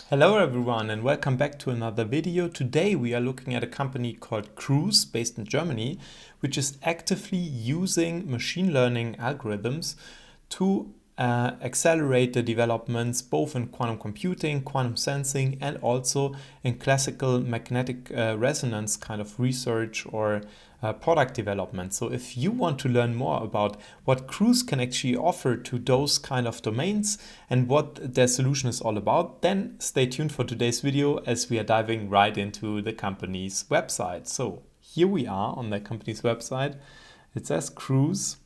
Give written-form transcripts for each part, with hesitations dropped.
Hello everyone and welcome back to another video. Today we are looking at a company called Qruise based in Germany, which is actively using machine learning algorithms to accelerate the developments both in quantum computing, quantum sensing, and also in classical magnetic resonance kind of research or product development. So if you want to learn more about what Qruise can actually offer to those kind of domains and what their solution is all about, then stay tuned for today's video as we are diving right into the company's website. So here we are on the company's website. It says Qruise.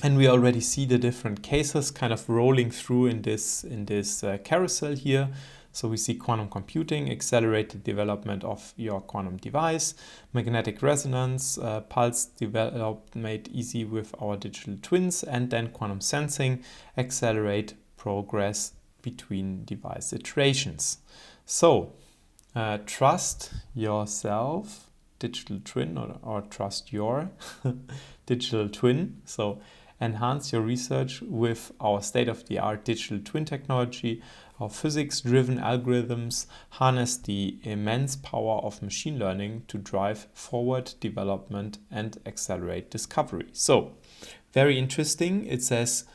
And we already see the different cases kind of rolling through in this carousel here. So we see quantum computing, accelerated development of your quantum device, magnetic resonance, pulse developed, made easy with our digital twins, and then quantum sensing, accelerate progress between device iterations. So trust yourself, digital twin, or trust your digital twin. So enhance your research with our state-of-the-art digital twin technology. Our physics-driven algorithms harness the immense power of machine learning to drive forward development and accelerate discovery. So, very interesting. It says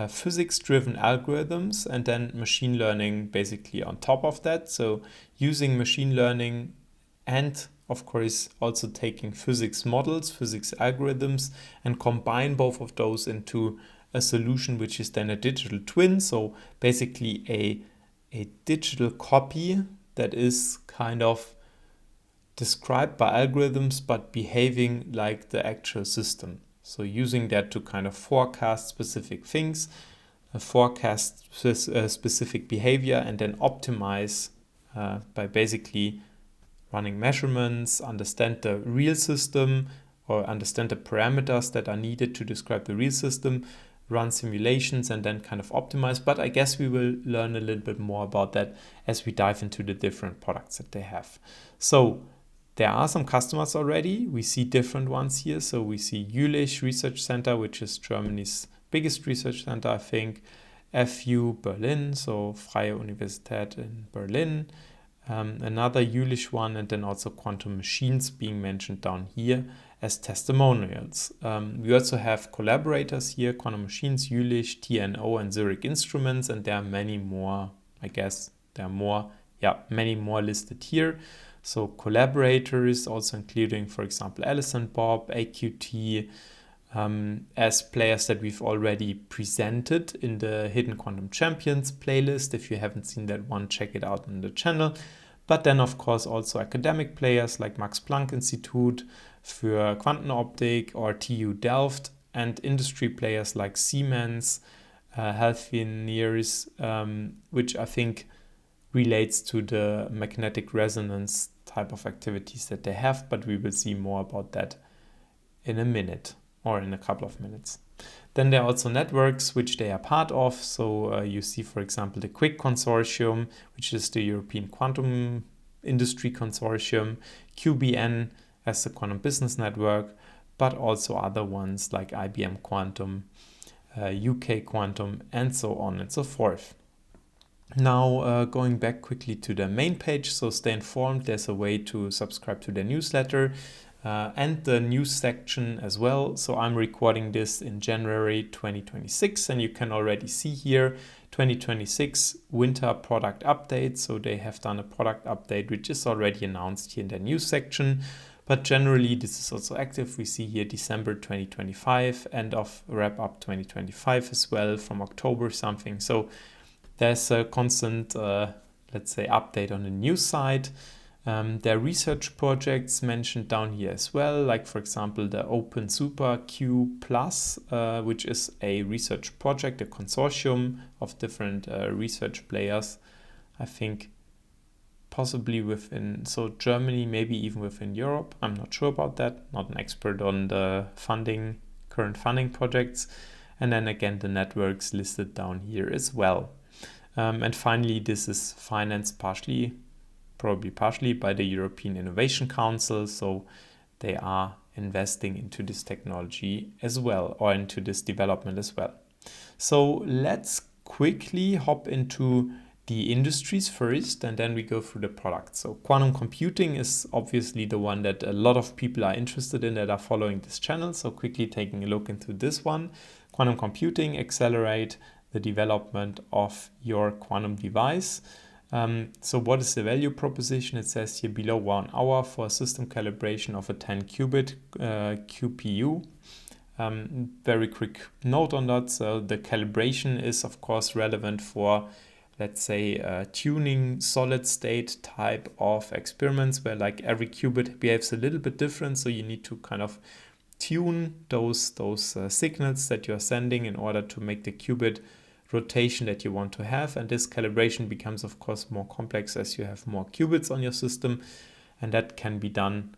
physics-driven algorithms and then machine learning basically on top of that. So, using machine learning and of course also taking physics models, physics algorithms, and combine both of those into a solution which is then a digital twin. So basically a digital copy that is kind of described by algorithms but behaving like the actual system. So using that to kind of forecast specific things, forecast specific behavior, and then optimize by basically running measurements, understand the real system or understand the parameters that are needed to describe the real system, run simulations, and then kind of optimize. But I guess we will learn a little bit more about that as we dive into the different products that they have. So there are some customers already. We see different ones here. So we see Jülich Research Center, which is Germany's biggest research center, I think. FU Berlin, so Freie Universität in Berlin. Another Jülich one, and then also Quantum Machines being mentioned down here as testimonials. We also have collaborators here, Quantum Machines, Jülich, TNO, and Zurich Instruments, and there are many more, I guess there are more, many more listed here. So collaborators also including, for example, Alice and Bob, AQT, as players that we've already presented in the Hidden Quantum Champions playlist. If you haven't seen that one, check it out on the channel. But then, of course, also academic players like Max Planck Institut für Quantenoptik or TU Delft, and industry players like Siemens, Healthineers, which I think relates to the magnetic resonance type of activities that they have, but we will see more about that in a minute or in a couple of minutes. Then there are also networks which they are part of. So you see, for example, the QUIC Consortium, which is the European Quantum Industry Consortium, QBN as the Quantum Business Network, but also other ones like IBM Quantum, UK Quantum, and so on and so forth. Now going back quickly to the main page, so stay informed. There's a way to subscribe to their newsletter. And the news section as well. So I'm recording this in January 2026, and you can already see here 2026 winter product update. So they have done a product update which is already announced here in the news section, but generally this is also active. We see here December 2025, end of wrap up 2025 as well, from October something. So there's a constant let's say update on the news side. There are research projects mentioned down here as well, like for example the Open Super Q+, which is a research project, a consortium of different research players, I think possibly within Germany, maybe even within Europe. I'm not sure about that, not an expert on the current funding projects. And then again the networks listed down here as well. And finally this is financed probably partially by the European Innovation Council, so they are investing into this technology as well, or into this development as well. So let's quickly hop into the industries first, and then we go through the products. So quantum computing is obviously the one that a lot of people are interested in that are following this channel. So quickly taking a look into this one. Quantum computing accelerate the development of your quantum device. So what is the value proposition? It says here below 1 hour for system calibration of a 10 qubit QPU. Very quick note on that. So the calibration is of course relevant for, let's say, tuning solid state type of experiments where like every qubit behaves a little bit different. So you need to kind of tune those signals that you're sending in order to make the qubit rotation that you want to have. And this calibration becomes of course more complex as you have more qubits on your system. And that can be done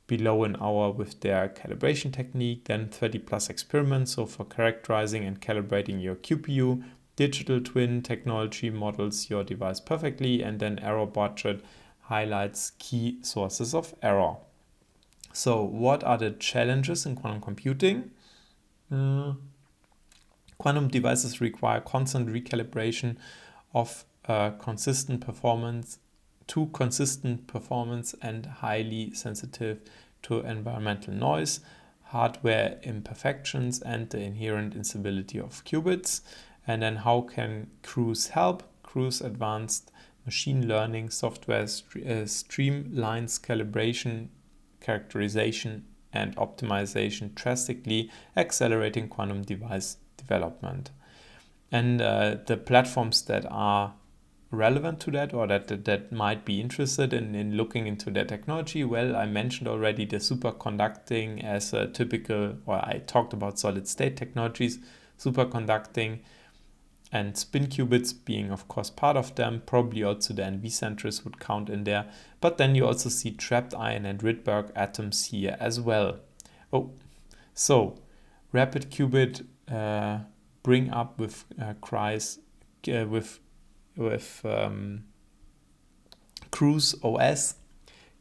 below an hour with their calibration technique. Then 30 plus experiments. So for characterizing and calibrating your QPU, digital twin technology models your device perfectly, and then error budget highlights key sources of error. So what are the challenges in quantum computing? Quantum devices require constant recalibration of consistent performance and highly sensitive to environmental noise, hardware imperfections, and the inherent instability of qubits. And then how can Qruise help? Qruise advanced machine learning software streamlines calibration, characterization, and optimization, drastically accelerating quantum device development. And the platforms that are relevant to that, or that might be interested in looking into that technology, well, I mentioned already the superconducting as a typical, or I talked about solid state technologies, superconducting and spin qubits being of course part of them. Probably also the NV centers would count in there, but then you also see trapped ion and Rydberg atoms here as well. So rapid qubit bring up with Qruise Qruise OS.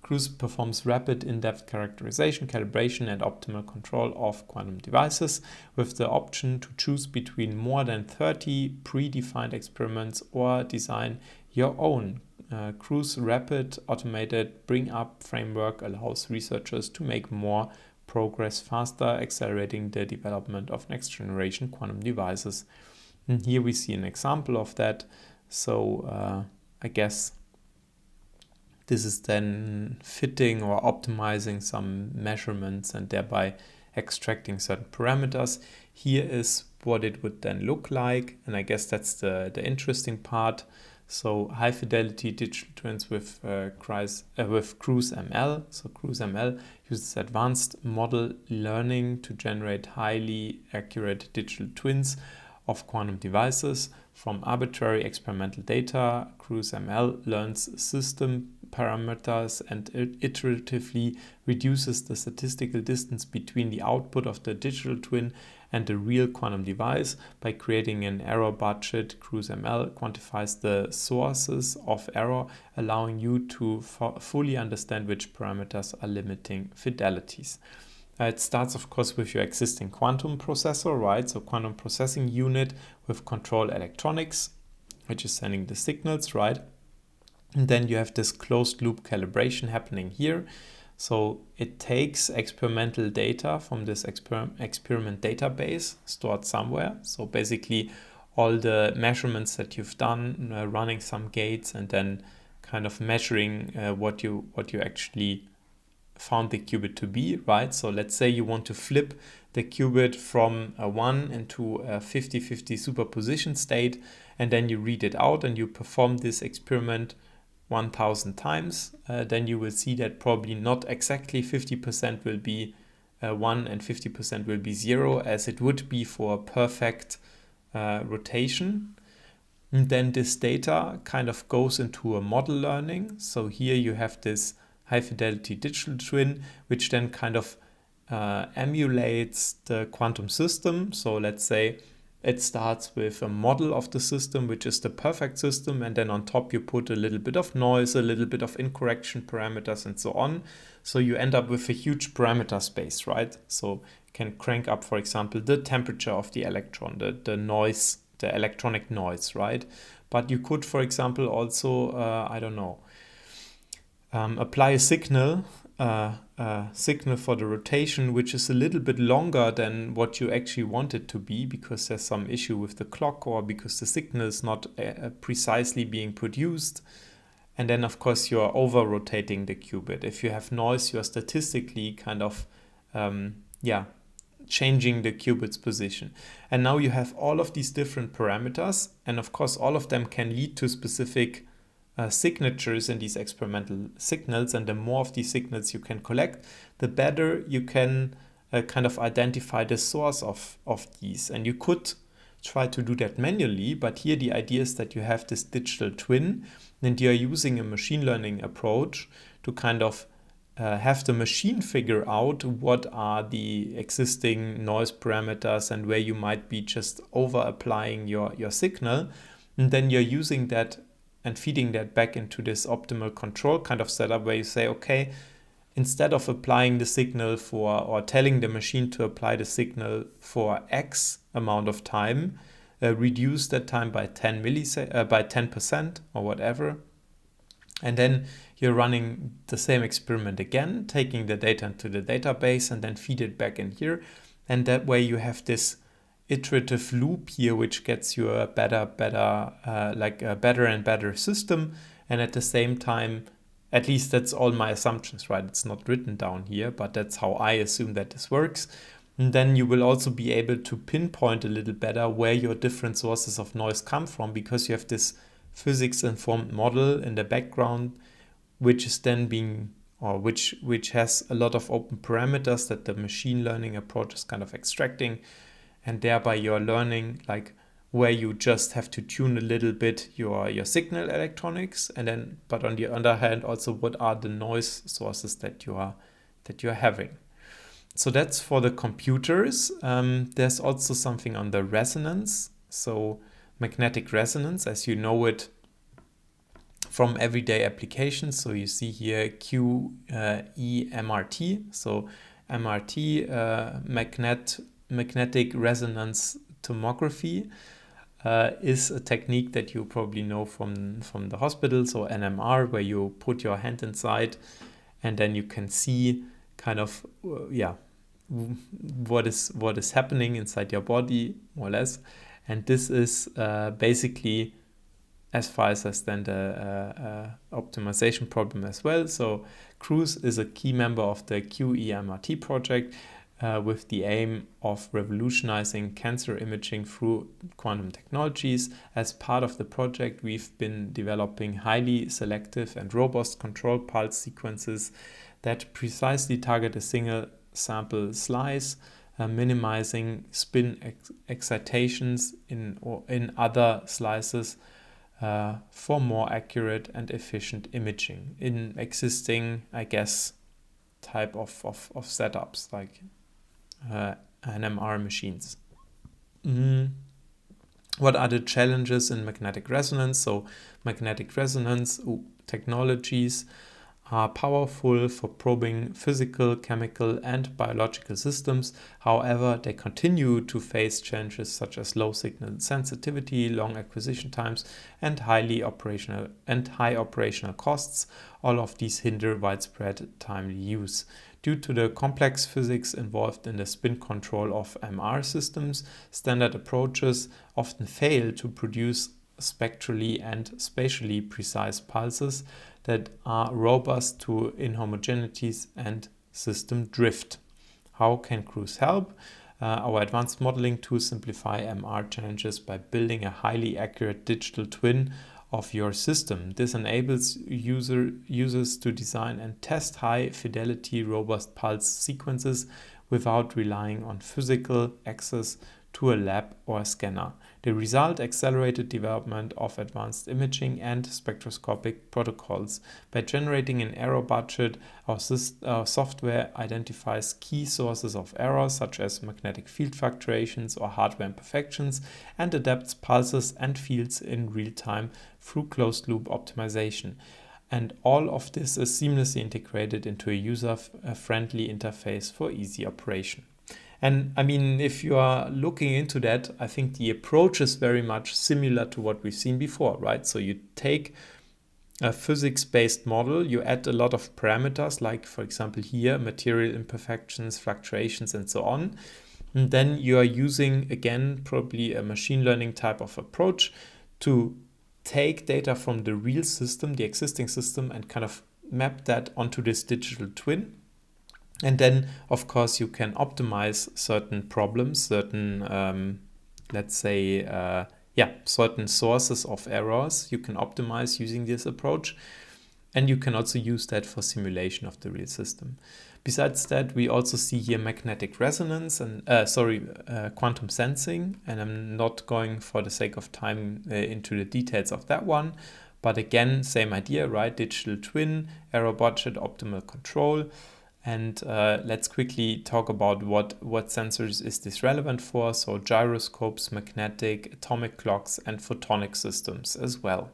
Qruise performs rapid in-depth characterization, calibration, and optimal control of quantum devices with the option to choose between more than 30 predefined experiments or design your own. Qruise Rapid Automated Bring Up framework allows researchers to make more progress faster, accelerating the development of next-generation quantum devices. And here we see an example of that. So I guess this is then fitting or optimizing some measurements and thereby extracting certain parameters. Here is what it would then look like. And I guess that's the interesting part. So high fidelity digital twins with Qruise ML. So Qruise ML uses advanced model learning to generate highly accurate digital twins of quantum devices from arbitrary experimental data. Qruise ML learns system parameters and iteratively reduces the statistical distance between the output of the digital twin and the real quantum device. By creating an error budget, Qruise ML quantifies the sources of error, allowing you to fully understand which parameters are limiting fidelities. It starts, of course, with your existing quantum processor, right? So quantum processing unit with control electronics, which is sending the signals, right? And then you have this closed loop calibration happening here. So it takes experimental data from this experiment database stored somewhere. So basically all the measurements that you've done, running some gates, and then kind of measuring what you actually found the qubit to be, right? So let's say you want to flip the qubit from a 1 into a 50-50 superposition state, and then you read it out and you perform this experiment 1000 times, then you will see that probably not exactly 50% will be 1 and 50% will be 0, as it would be for a perfect rotation. And then this data kind of goes into a model learning. So here you have this high fidelity digital twin, which then kind of emulates the quantum system. So let's say it starts with a model of the system, which is the perfect system. And then on top, you put a little bit of noise, a little bit of incorrection parameters, and so on. So you end up with a huge parameter space, right? So you can crank up, for example, the temperature of the electron, the noise, the electronic noise, right? But you could, for example, also, I don't know, apply a signal for the rotation, which is a little bit longer than what you actually want it to be, because there's some issue with the clock or because the signal is not precisely being produced. And then, of course, you're over-rotating the qubit. If you have noise, you're statistically kind of, changing the qubit's position. And now you have all of these different parameters. And of course, all of them can lead to specific signatures in these experimental signals. And the more of these signals you can collect, the better you can kind of identify the source of these. And you could try to do that manually, but here the idea is that you have this digital twin and you're using a machine learning approach to kind of have the machine figure out what are the existing noise parameters and where you might be just over applying your signal. And then you're using that and feeding that back into this optimal control kind of setup where you say, okay, instead of applying the signal for, or telling the machine to apply the signal for X amount of time, reduce that time by 10% or whatever. And then you're running the same experiment again, taking the data into the database and then feed it back in here. And that way you have this iterative loop here, which gets you a better and better system. And at the same time, at least that's all my assumptions, right? It's not written down here, but that's how I assume that this works. And then you will also be able to pinpoint a little better where your different sources of noise come from, because you have this physics-informed model in the background, which is then being, or which has a lot of open parameters that the machine learning approach is kind of extracting, and thereby you're learning like where you just have to tune a little bit your signal electronics, and then, but on the other hand, also what are the noise sources that you are having. So that's for the computers. There's also something on the resonance. So magnetic resonance, as you know it from everyday applications. So you see here QEMRT. So MRT, magnetic resonance tomography, is a technique that you probably know from the hospital. So NMR, where you put your hand inside and then you can see kind of, what is happening inside your body, more or less. And this is basically, as far as I understand, optimization problem as well. So Qruise is a key member of the QEMRT project with the aim of revolutionizing cancer imaging through quantum technologies. As part of the project, we've been developing highly selective and robust control pulse sequences that precisely target a single sample slice, minimizing spin excitations in other slices for more accurate and efficient imaging in existing, I guess, type of setups like NMR machines. What are the challenges in magnetic resonance? So magnetic resonance technologies are powerful for probing physical, chemical, and biological systems. However, they continue to face challenges such as low signal sensitivity, long acquisition times, and high operational costs. All of these hinder widespread timely use. Due to the complex physics involved in the spin control of MR systems, standard approaches often fail to produce spectrally and spatially precise pulses that are robust to inhomogeneities and system drift. How can Qruise help? Our advanced modeling tools simplify MR challenges by building a highly accurate digital twin of your system. This enables users to design and test high fidelity, robust pulse sequences without relying on physical access to a lab or a scanner. The result: accelerated development of advanced imaging and spectroscopic protocols. By generating an error budget, our software identifies key sources of error, such as magnetic field fluctuations or hardware imperfections, and adapts pulses and fields in real time through closed-loop optimization. And all of this is seamlessly integrated into a user-friendly interface for easy operation. And I mean, if you are looking into that, I think the approach is very much similar to what we've seen before, right? So you take a physics-based model, you add a lot of parameters, like for example here, material imperfections, fluctuations, and so on. And then you are using, again, probably a machine learning type of approach to take data from the real system, the existing system, and kind of map that onto this digital twin. And then, of course, you can optimize certain problems, certain, let's say, certain sources of errors you can optimize using this approach. And you can also use that for simulation of the real system. Besides that, we also see here magnetic resonance and quantum sensing. And I'm not going, for the sake of time, into the details of that one. But again, same idea, right? Digital twin, error budget, optimal control. And let's quickly talk about what sensors is this relevant for. So gyroscopes, magnetic, atomic clocks, and photonic systems as well.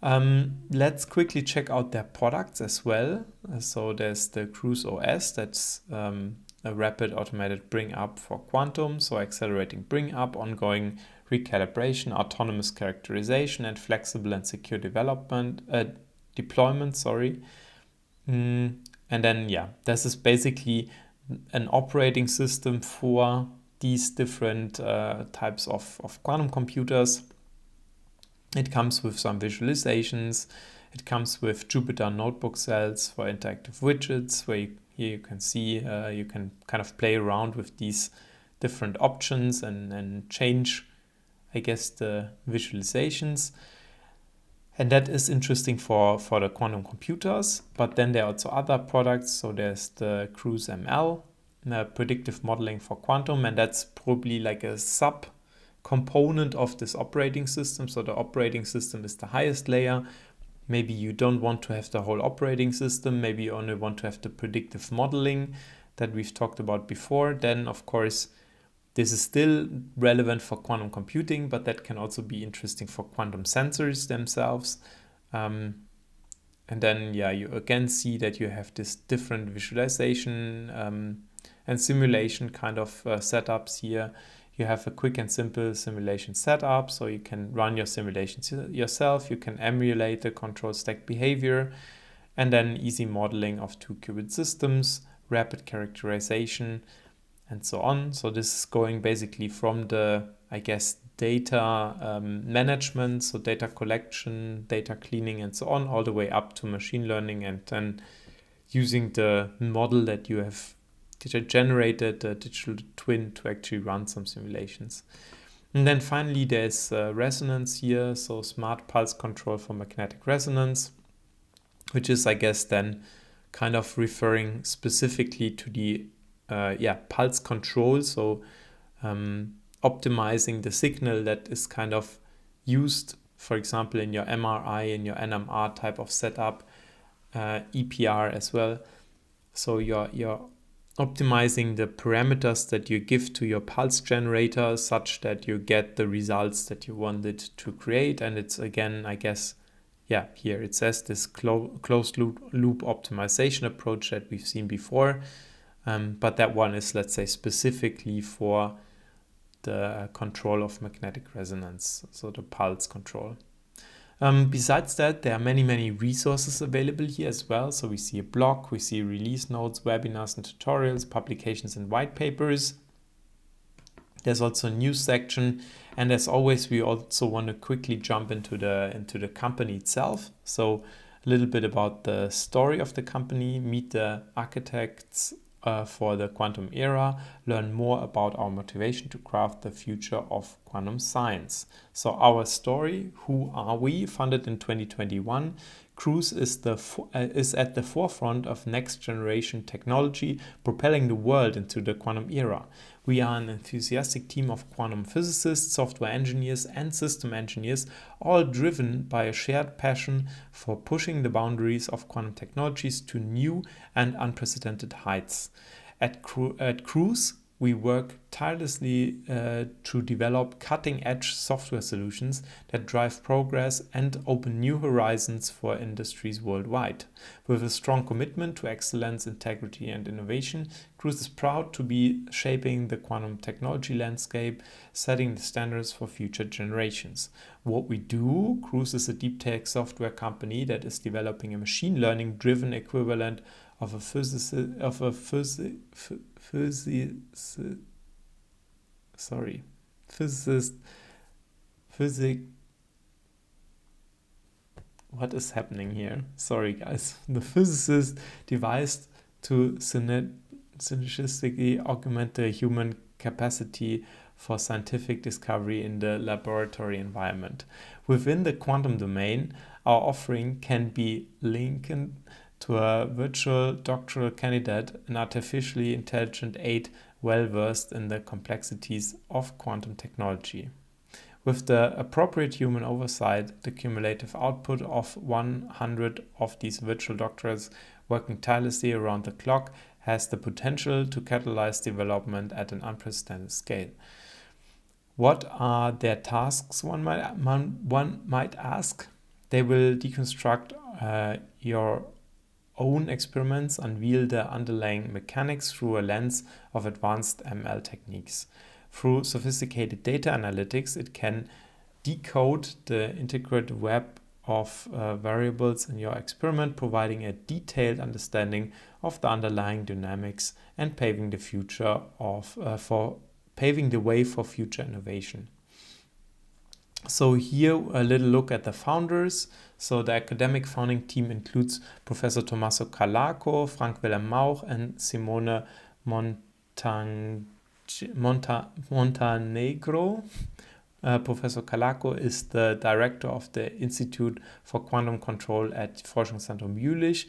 Let's quickly check out their products as well. So there's the Qruise OS, that's a rapid automated bring up for quantum, so accelerating bring up, ongoing recalibration, autonomous characterization, and flexible and secure deployment. And then, this is basically an operating system for these different types of quantum computers. It comes with some visualizations. It comes with Jupyter notebook cells for interactive widgets, where here you can see you can kind of play around with these different options and change, I guess, the visualizations. And that is interesting for the quantum computers. But then there are also other products. So there's the Qruise ML, predictive modeling for quantum, and that's probably like a sub component of this operating system. So the operating system is the highest layer. Maybe you don't want to have the whole operating system. Maybe you only want to have the predictive modeling that we've talked about before. Then, of course, this is still relevant for quantum computing, but that can also be interesting for quantum sensors themselves. And then, you again see that you have this different visualization and simulation kind of setups here. You have a quick and simple simulation setup, so you can run your simulations yourself. You can emulate the control stack behavior, and then easy modeling of 2-qubit systems, rapid characterization, and so on. So this is going basically from the, I guess, data management, so data collection, data cleaning, and so on, all the way up to machine learning, and then using the model that you have generated, the digital twin, to actually run some simulations. And then finally, there's resonance here, so smart pulse control for magnetic resonance, which is, I guess, then kind of referring specifically to the pulse control, so optimizing the signal that is kind of used, for example, in your MRI, in your NMR type of setup, EPR as well. So you're optimizing the parameters that you give to your pulse generator such that you get the results that you wanted to create. And it's, again, I guess, here it says this closed loop optimization approach that we've seen before. But that one is, let's say, specifically for the control of magnetic resonance, so the pulse control. Besides that, there are many resources available here as well. So we see a blog, we see release notes, webinars and tutorials, publications and white papers. There's also a news section, and as always, we also want to quickly jump into the company itself. So a little bit about the story of the company, meet the architects for the quantum era, learn more about our motivation to craft the future of quantum science. So our story, who are we? Founded in 2021, Qruise is at the forefront of next generation technology, propelling the world into the quantum era. We are an enthusiastic team of quantum physicists, software engineers, and system engineers, all driven by a shared passion for pushing the boundaries of quantum technologies to new and unprecedented heights. At Qruise, we work tirelessly to develop cutting-edge software solutions that drive progress and open new horizons for industries worldwide. With a strong commitment to excellence, integrity, and innovation, Qruise is proud to be shaping the quantum technology landscape, setting the standards for future generations. What we do, Qruise is a deep tech software company that is developing a machine learning-driven equivalent of a physicist. What is happening here? Sorry, guys. The physicist devised to synergistically augment the human capacity for scientific discovery in the laboratory environment. Within the quantum domain, our offering can be linked to a virtual doctoral candidate, an artificially intelligent aide well versed in the complexities of quantum technology. With the appropriate human oversight, the cumulative output of 100 of these virtual doctors working tirelessly around the clock has the potential to catalyze development at an unprecedented scale. What are their tasks, one might ask? They will deconstruct your own experiments, unveil the underlying mechanics through a lens of advanced ML techniques. Through sophisticated data analytics, it can decode the integrated web of variables in your experiment, providing a detailed understanding of the underlying dynamics and paving the way for future innovation. So here a little look at the founders. So the academic founding team includes Professor Tommaso Calaco, Frank Wilhelm Mauch, and Simone Montenegro. Professor Calaco is the director of the Institute for Quantum Control at Forschungszentrum Jülich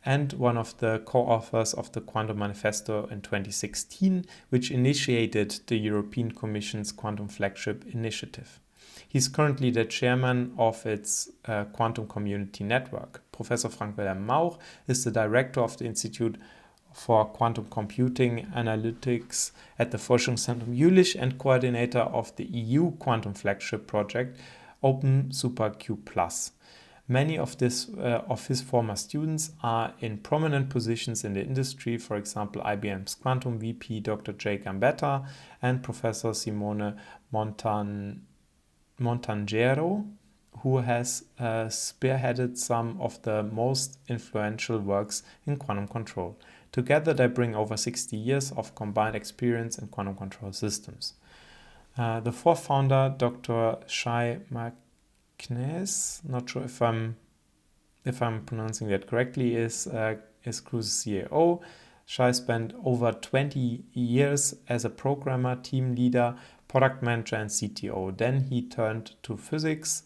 and one of the co-authors of the Quantum Manifesto in 2016, which initiated the European Commission's Quantum Flagship Initiative. He's currently the chairman of its Quantum Community Network. Professor Frank Wilhelm Mauch is the director of the Institute for Quantum Computing Analytics at the Forschungszentrum Jülich and coordinator of the EU Quantum Flagship project, Open SuperQ+. Many of his former students are in prominent positions in the industry, for example, IBM's Quantum VP Dr. Jay Gambetta and Professor Simone Montanghero, who has spearheaded some of the most influential works in quantum control. Together, they bring over 60 years of combined experience in quantum control systems. The fourth founder, Dr. Shai Maknes, not sure if I'm pronouncing that correctly, is Qruise CEO. Shai spent over 20 years as a programmer, team leader, product manager, and CTO. Then he turned to physics,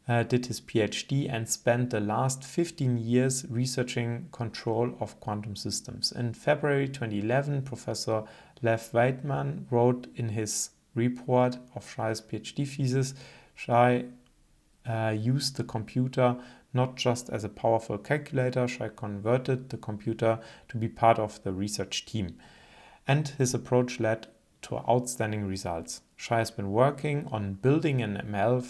did his PhD, and spent the last 15 years researching control of quantum systems. In February 2011, Professor Lev Weidman wrote in his report of Shai's PhD thesis, Shai used the computer not just as a powerful calculator. Shai converted the computer to be part of the research team. And his approach led to outstanding results. Shai has been working on building an ML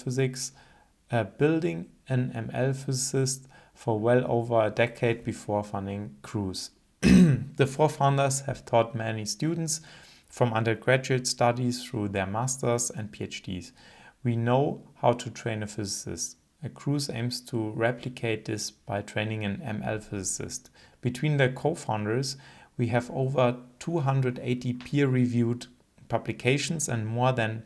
physicist for well over a decade before founding Qruise. The four founders have taught many students from undergraduate studies through their masters and PhDs. We know how to train a physicist. Qruise aims to replicate this by training an ML physicist. Between the co-founders, we have over 280 peer-reviewed publications and more than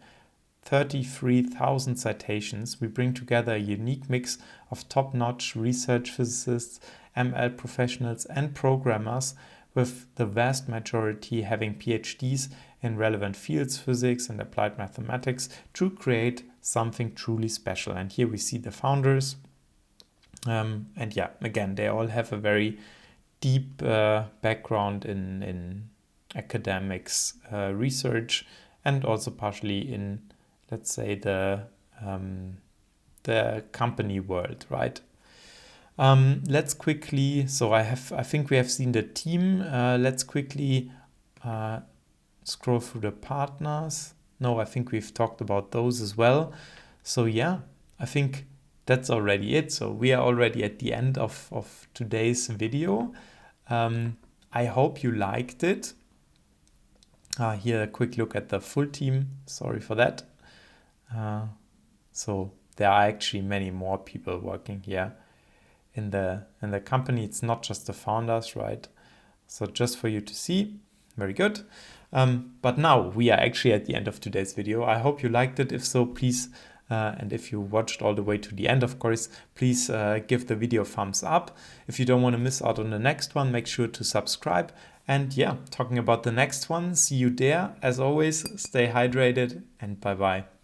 33,000 citations. We bring together a unique mix of top-notch research physicists, ML professionals, and programmers, with the vast majority having PhDs in relevant fields, physics and applied mathematics, to create something truly special. And here we see the founders. And yeah, again, they all have a very deep background in academics, research, and also partially in, let's say, the company world, right? Let's quickly, I think we have seen the team. Let's quickly scroll through the partners. No, I think we've talked about those as well. So yeah, I think that's already it. So we are already at the end of today's video. I hope you liked it. Here a quick look at the full team. Sorry for that. So there are actually many more people working here in the company. It's not just the founders, right? So just for you to see. Very good. But now we are actually at the end of today's video. I hope you liked it. If so, please, and if you watched all the way to the end, of course, please give the video a thumbs up. If you don't want to miss out on the next one, make sure to subscribe. And yeah, talking about the next one, see you there. As always, stay hydrated and bye-bye.